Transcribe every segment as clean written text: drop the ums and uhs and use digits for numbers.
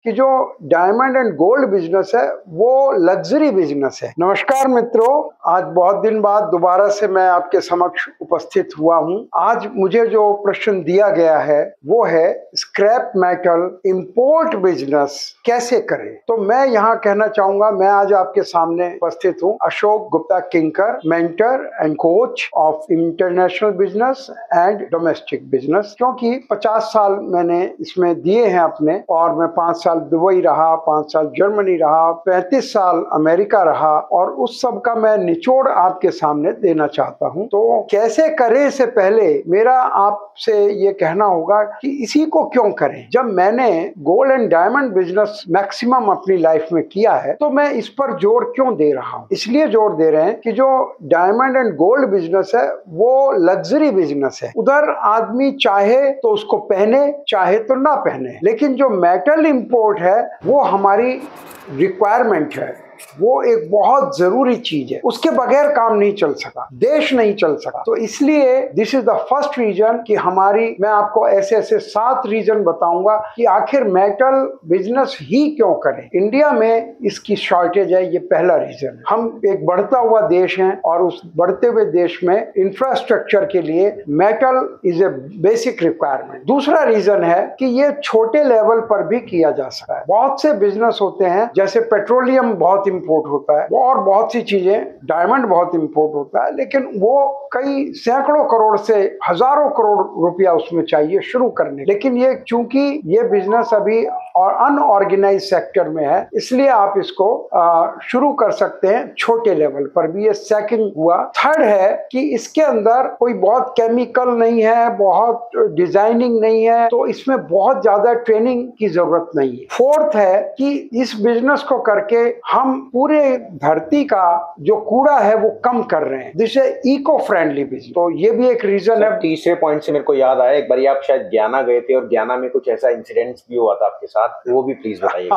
कि जो diamond and gold business है वो लग्जरी बिजनेस है। नमस्कार मित्रों, आज बहुत दिन बाद दोबारा से मैं आपके समक्ष उपस्थित हुआ हूं। आज मुझे जो प्रश्न दिया गया है वो है स्क्रैप मेटल इंपोर्ट बिजनेस कैसे करें। तो मैं यहाँ कहना चाहूंगा, मैं आज आपके सामने उपस्थित हूँ Ashok Gupta Kinkar, mentor and coach of international business and domestic business. क्योंकि 50 साल मैंने इसमें दिए हैं अपने, और मैं 5 साल दुबई रहा, 5 साल जर्मनी रहा, 35 साल अमेरिका रहा, और उस सब का मैं निचोड़ आपके सामने देना चाहता हूं। तो कैसे करें से पहले मेरा आपसे ये कहना होगा कि इसी को क्यों करें। जब मैंने gold and diamond business maximum अपनी लाइफ में किया है तो मैं इस पर जोर क्यों दे रहा हूं। इसलिए जोर दे रहे हैं कि जो डायमंड एंड गोल्ड बिजनेस है वो लग्जरी बिजनेस है। उधर आदमी चाहे तो उसको पहने, चाहे तो ना पहने, लेकिन जो मेटल इंपोर्ट है वो हमारी रिक्वायरमेंट है, वो एक बहुत जरूरी चीज है। उसके बगैर काम नहीं चल सका, देश नहीं चल सका। तो इसलिए this is the first reason कि हमारी, मैं आपको ऐसे ऐसे 7 रीजन बताऊंगा कि आखिर मेटल बिजनेस ही क्यों करें। इंडिया में इसकी शॉर्टेज है, ये पहला रीजन है। हम एक बढ़ता हुआ देश हैं और उस बढ़ते हुए देश में इंफ्रास्ट्रक्चर के लिए metal is a basic requirement. दूसरा रीजन है कि ये छोटे लेवल पर भी किया जा सकता है। बहुत से बिजनेस होते हैं, जैसे पेट्रोलियम बहुत इंपोर्ट होता है और बहुत सी चीजें, डायमंड बहुत इंपोर्ट होता है, लेकिन वो कई सैकड़ों करोड़ से हजारों करोड़ रुपया उसमें चाहिए शुरू करने। लेकिन ये चूंकि ये बिजनेस अभी और अनऑर्गेनाइज सेक्टर में है, इसलिए आप इसको शुरू कर सकते हैं छोटे लेवल पर भी। ये सेकंड हुआ। थर्ड है कि इसके अंदर कोई बहुत केमिकल नहीं है, बहुत डिजाइनिंग नहीं है, तो इसमें बहुत ज्यादा ट्रेनिंग की जरूरत नहीं है। फोर्थ है कि इस बिजनेस को करके हम पूरे धरती का जो कूड़ा है वो कम कर रहे हैं, जिससे इको फ्रेंडली बिजनेस। तो ये भी एक रीजन है। तीसरे पॉइंट से मेरे को याद आया, एक बार आप शायद ज्ञाना गए थे और ज्ञाना में कुछ ऐसा इंसिडेंट भी हुआ था आपके साथ, वो भी प्लीज बताइए।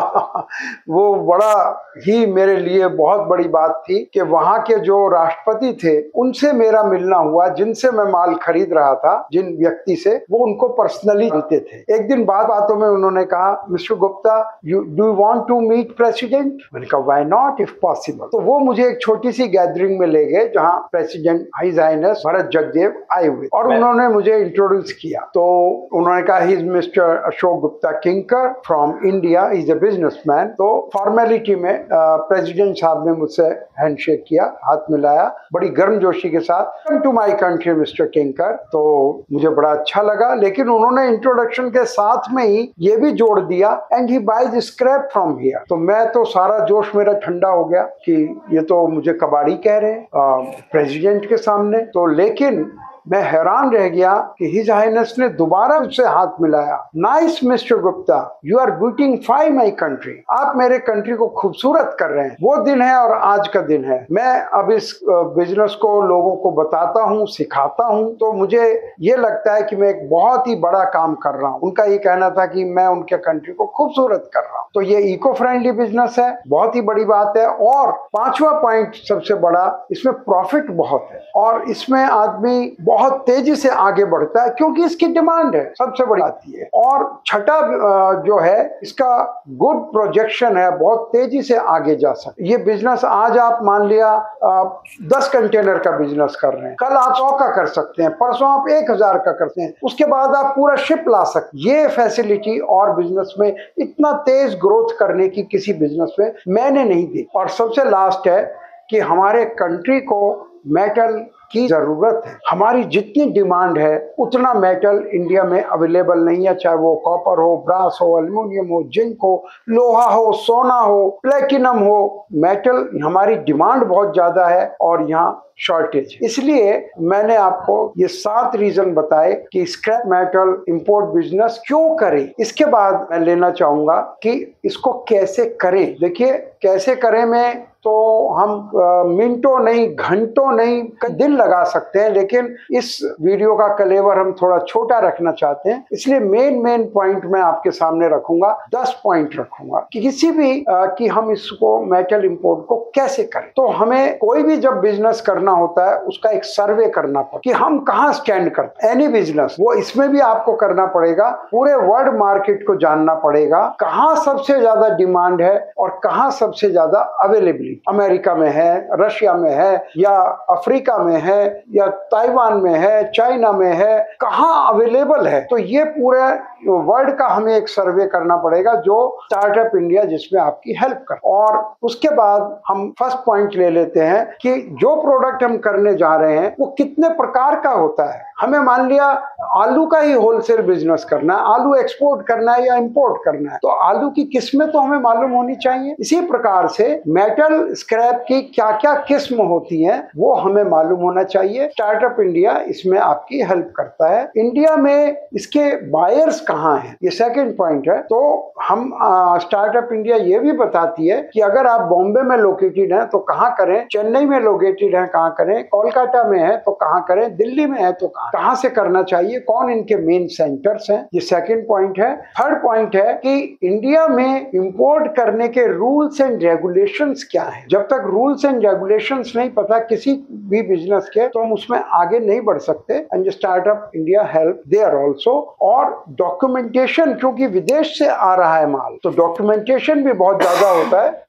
वो बड़ा ही मेरे लिए बहुत बड़ी बात थी कि वहां के जो राष्ट्रपति थे उनसे मेरा मिलना हुआ, जिनसे मैं माल खरीद रहा था, जिन व्यक्ति से, वो उनको पर्सनली जानते थे। एक दिन बातों में उन्होंने कहा, mister Gupta, do you want to meet president? मैंने कहा व्हाई नॉट इफ पॉसिबल। तो वो मुझे एक छोटी सी गैदरिंग में ले गए जहां president his highness Bharrat Jagdeo आए हुए, और उन्होंने मुझे इंट्रोड्यूस किया। तो उन्होंने कहा he is mister Ashok Gupta Kinkar from India, is a businessman. तो फॉर्मेलिटी में प्रेसिडेंट साहब ने मुझसे हैंडशेक किया, हाथ मिलाया बड़ी गर्मजोशी के साथ। Come to my country mister Kinkar. तो मुझे बड़ा अच्छा लगा, लेकिन उन्होंने इंट्रोडक्शन के साथ में ही ये भी जोड़ दिया, and he buys scrap from here. तो मैं तो सारा जोश मेरा ठंडा हो गया कि ये तो मुझे कबाड़ी कह रहे हैं प्रेसिडेंट के सामने। तो लेकिन मैं हैरान रह गया कि हिज हाइनेस ने दोबारा उससे हाथ मिलाया। Nice mister Gupta, you are beautify my country. आप मेरे कंट्री को खूबसूरत कर रहे हैं। वो दिन है और आज का दिन है। मैं अब इस बिजनेस को लोगों को बताता हूँ, सिखाता हूँ, तो मुझे ये लगता है कि मैं एक बहुत ही बड़ा काम कर रहा हूँ। उनका ये कहना था कि मैं उनके कंट्री को खूबसूरत कर रहा हूँ। तो ये इको फ्रेंडली बिजनेस है, बहुत ही बड़ी बात है। और 5वां पॉइंट सबसे बड़ा, इसमें प्रॉफिट बहुत है और इसमें आदमी बहुत तेजी से आगे बढ़ता है क्योंकि इसकी डिमांड है, सबसे बड़ी बात है। और छठा जो है, इसका गुड प्रोजेक्शन है, बहुत तेजी से आगे जा सकते। ये बिजनेस आज आप मान लिया 10 कंटेनर का बिजनेस कर रहे हैं, कल आप 100 का कर सकते हैं, परसों आप 1000 का करते हैं, उसके बाद आप पूरा शिप ला सकते। ये फैसिलिटी और बिजनेस में इतना तेज ग्रोथ करने की किसी बिजनेस में मैंने नहीं दी। और सबसे लास्ट है कि हमारे कंट्री को मेटल की जरूरत है। हमारी जितनी डिमांड है उतना मेटल इंडिया में अवेलेबल नहीं है, चाहे वो कॉपर हो, ब्रास हो, एल्युमिनियम हो, जिंक हो, लोहा हो, सोना हो, प्लेटिनम हो। मेटल हमारी डिमांड बहुत ज्यादा है और यहाँ शॉर्टेज। इसलिए मैंने आपको ये 7 रीजन बताए कि स्क्रैप मेटल इंपोर्ट बिजनेस क्यों करें। इसके बाद मैं लेना चाहूंगा कि इसको कैसे करें। देखिए, कैसे करें में तो हम मिनटों नहीं, घंटों नहीं, दिन लगा सकते हैं, लेकिन इस वीडियो का कलेवर हम थोड़ा छोटा रखना चाहते हैं, इसलिए मेन पॉइंट मैं आपके सामने रखूंगा, 10 पॉइंट रखूंगा कि किसी भी कि हम इसको मेटल इंपोर्ट को कैसे करें। तो हमें कोई भी जब बिजनेस करना होता है उसका एक सर्वे करना पड़ता कि हम कहाँ स्टैंड करते हैं। एनी बिजनेस, वो इसमें भी आपको करना पड़ेगा, पूरे वर्ल्ड मार्केट को जानना पड़ेगा, कहाँ सबसे ज्यादा डिमांड है और कहाँ सबसे ज्यादा अवेलेबिलिटी, अमेरिका में है, रशिया में है, या अफ्रीका में है, या ताइवान में है, चाइना में है, कहाँ अवेलेबल है। तो ये पूरे वर्ल्ड का हमें एक सर्वे करना पड़ेगा जो स्टार्टअप इंडिया जिसमें आपकी हेल्प कर। और उसके बाद हम फर्स्ट पॉइंट ले लेते हैं कि जो प्रोडक्ट हम करने जा रहे हैं वो कितने प्रकार का होता है। हमें मान लिया आलू का ही होलसेल बिजनेस करना है, आलू एक्सपोर्ट करना है या इंपोर्ट करना है, तो आलू की किस्में तो हमें मालूम होनी चाहिए। इसी प्रकार से मेटल स्क्रैप की क्या क्या किस्म होती हैं वो हमें मालूम होना चाहिए। स्टार्टअप इंडिया इसमें आपकी हेल्प करता है। इंडिया में इसके बायर्स कहाँ हैं, ये सेकंड पॉइंट है। तो हम स्टार्टअप इंडिया ये भी बताती है कि अगर आप बॉम्बे में लोकेटेड हैं तो कहाँ करें, चेन्नई में लोकेटेड है कहाँ करें, कोलकाता में है तो कहाँ करें, दिल्ली में है तो कहाँ से करना चाहिए, कौन इनके मेन सेंटर्स हैं, ये सेकंड पॉइंट है। थर्ड पॉइंट है कि इंडिया में इंपोर्ट करने के रूल्स एंड रेगुलेशंस क्या है। जब तक रूल्स एंड रेगुलेशंस नहीं पता किसी भी बिजनेस के, तो हम उसमें आगे नहीं बढ़ सकते। And startup India help there also. और डॉक्यूमेंटेशन, क्योंकि विदेश से आ रहा है माल, तो डॉक्यूमेंटेशन भी बहुत ज्यादा होता है।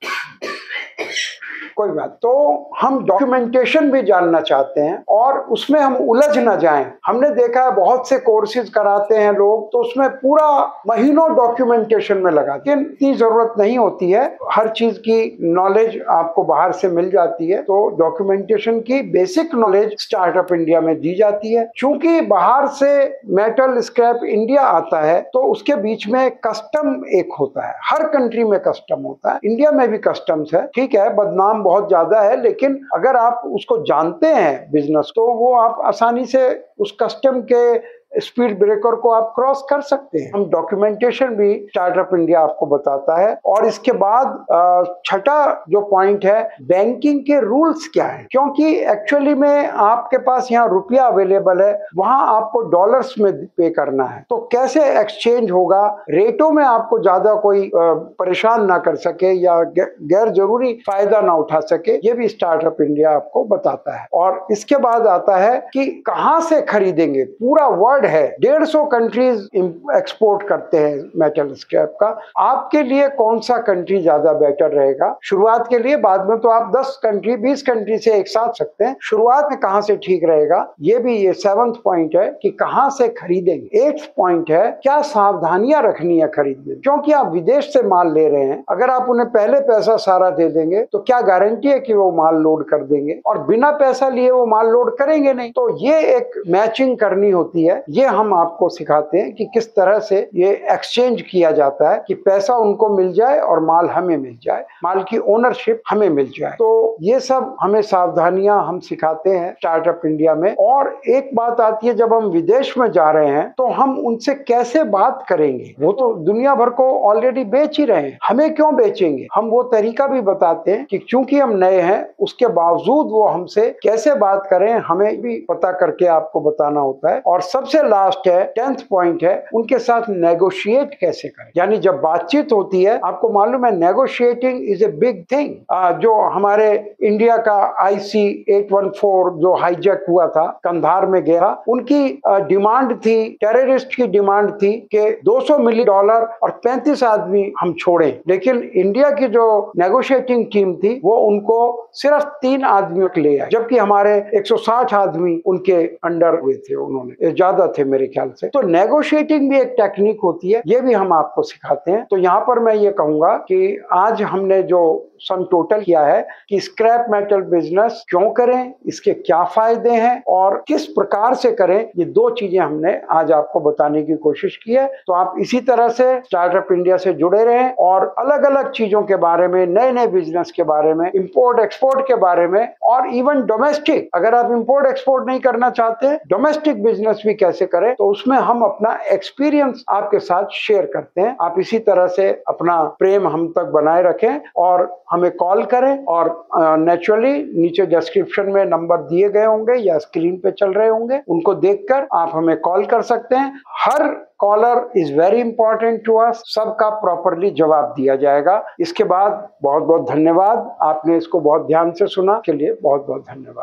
कोई बात, तो हम डॉक्यूमेंटेशन भी जानना चाहते हैं और उसमें हम उलझ ना जाएं। हमने देखा है बहुत से कोर्सेज कराते हैं लोग, तो उसमें पूरा महीनों डॉक्यूमेंटेशन में लगाते हैं। इतनी जरूरत नहीं होती है, हर चीज की नॉलेज आपको बाहर से मिल जाती है। तो डॉक्यूमेंटेशन की बेसिक नॉलेज स्टार्टअप इंडिया में दी जाती है। क्योंकि बाहर से मेटल स्क्रैप इंडिया आता है तो उसके बीच में कस्टम एक होता है, हर कंट्री में कस्टम होता है, इंडिया में भी कस्टम्स है। ठीक है, बदनाम बहुत ज्यादा है, लेकिन अगर आप उसको जानते हैं बिजनेस, तो वो आप आसानी से उस कस्टम के स्पीड ब्रेकर को आप क्रॉस कर सकते हैं। हम डॉक्यूमेंटेशन भी स्टार्टअप इंडिया आपको बताता है। और इसके बाद छठा जो पॉइंट है, बैंकिंग के रूल्स क्या है। क्योंकि एक्चुअली में आपके पास यहाँ रुपया अवेलेबल है, वहां आपको डॉलर्स में पे करना है, तो कैसे एक्सचेंज होगा, रेटों में आपको ज्यादा कोई परेशान ना कर सके या गैर जरूरी फायदा ना उठा सके, ये भी स्टार्टअप इंडिया आपको बताता है। और इसके बाद आता है कि कहाँ से खरीदेंगे। पूरा वर्ल्ड है, 150 कंट्रीज एक्सपोर्ट करते हैं मेटल स्क्रैप का। आपके लिए कौन सा कंट्री ज्यादा बेटर रहेगा शुरुआत के लिए, बाद में तो आप 10 कंट्री 20 कंट्री से एक साथ सकते हैं, शुरुआत में कहां से ठीक रहेगा, ये भी ये 7th पॉइंट है कि कहां से खरीदेंगे। 8th पॉइंट है क्या सावधानियां रखनी है खरीदने, क्योंकि आप विदेश से माल ले रहे हैं। अगर आप उन्हें पहले पैसा सारा दे देंगे तो क्या गारंटी है कि वो माल लोड कर देंगे, और बिना पैसा लिए वो माल लोड करेंगे नहीं। तो ये एक मैचिंग करनी होती है। ये हम आपको सिखाते हैं कि किस तरह से ये एक्सचेंज किया जाता है कि पैसा उनको मिल जाए और माल हमें मिल जाए, माल की ओनरशिप हमें मिल जाए। तो ये सब हमें सावधानियां हम सिखाते हैं स्टार्टअप इंडिया में। और एक बात आती है, जब हम विदेश में जा रहे हैं तो हम उनसे कैसे बात करेंगे। वो तो दुनिया भर को ऑलरेडी बेच ही रहे हैं, हमें क्यों बेचेंगे। हम वो तरीका भी बताते हैं कि क्योंकि हम नए हैं, उसके बावजूद वो हमसे कैसे बात करें, हमें भी पता करके आपको बताना होता है। और सबसे लास्ट है 10th पॉइंट है, उनके साथ नेगोशिएट कैसे करें। यानी जब बातचीत होती है, आपको मालूम है negotiating is a big thing. जो हमारे इंडिया का IC 814 जो हाईजैक हुआ था, कंधार में गया, उनकी डिमांड थी, टेररिस्ट की डिमांड थी कि $200 मिलियन और 35 आदमी हम छोड़ें। लेकिन इंडिया की जो नेगोशिएटिंग टीम थी वो उनको सिर्फ 3 आदमियों के ले आए, जबकि हमारे 160 आदमी उनके अंडर हुए थे, उन्होंने ज्यादा थे मेरे ख्याल से। तो नेगोशिएटिंग भी एक टेक्निक होती है, ये भी हम आपको सिखाते हैं। तो यहाँ पर मैं ये कहूंगा कि आज हमने जो सम टोटल किया है कि स्क्रैप मेटल बिजनेस क्यों करें, इसके क्या फायदे हैं और किस प्रकार से करें, ये 2 चीजें हमने आज आपको बताने की कोशिश की है। तो आप इसी तरह से स्टार्टअप इंडिया से जुड़े रहें और अलग अलग चीजों के बारे में, नए नए बिजनेस के बारे में, इंपोर्ट एक्सपोर्ट के बारे में, और इवन डोमेस्टिक, अगर आप इंपोर्ट एक्सपोर्ट नहीं करना चाहते, डोमेस्टिक बिजनेस भी कैसे कैसे करें, तो उसमें हम अपना एक्सपीरियंस आपके साथ शेयर करते हैं। आप इसी तरह से अपना प्रेम हम तक बनाए रखें और हमें कॉल करें, और नेचुरली नीचे डिस्क्रिप्शन में नंबर दिए गए होंगे या स्क्रीन पे चल रहे होंगे, उनको देखकर आप हमें कॉल कर सकते हैं। हर caller is very important to us, सबका प्रॉपरली जवाब दिया जाएगा। इसके बाद बहुत बहुत धन्यवाद, आपने इसको बहुत ध्यान से सुना, के लिए बहुत बहुत धन्यवाद।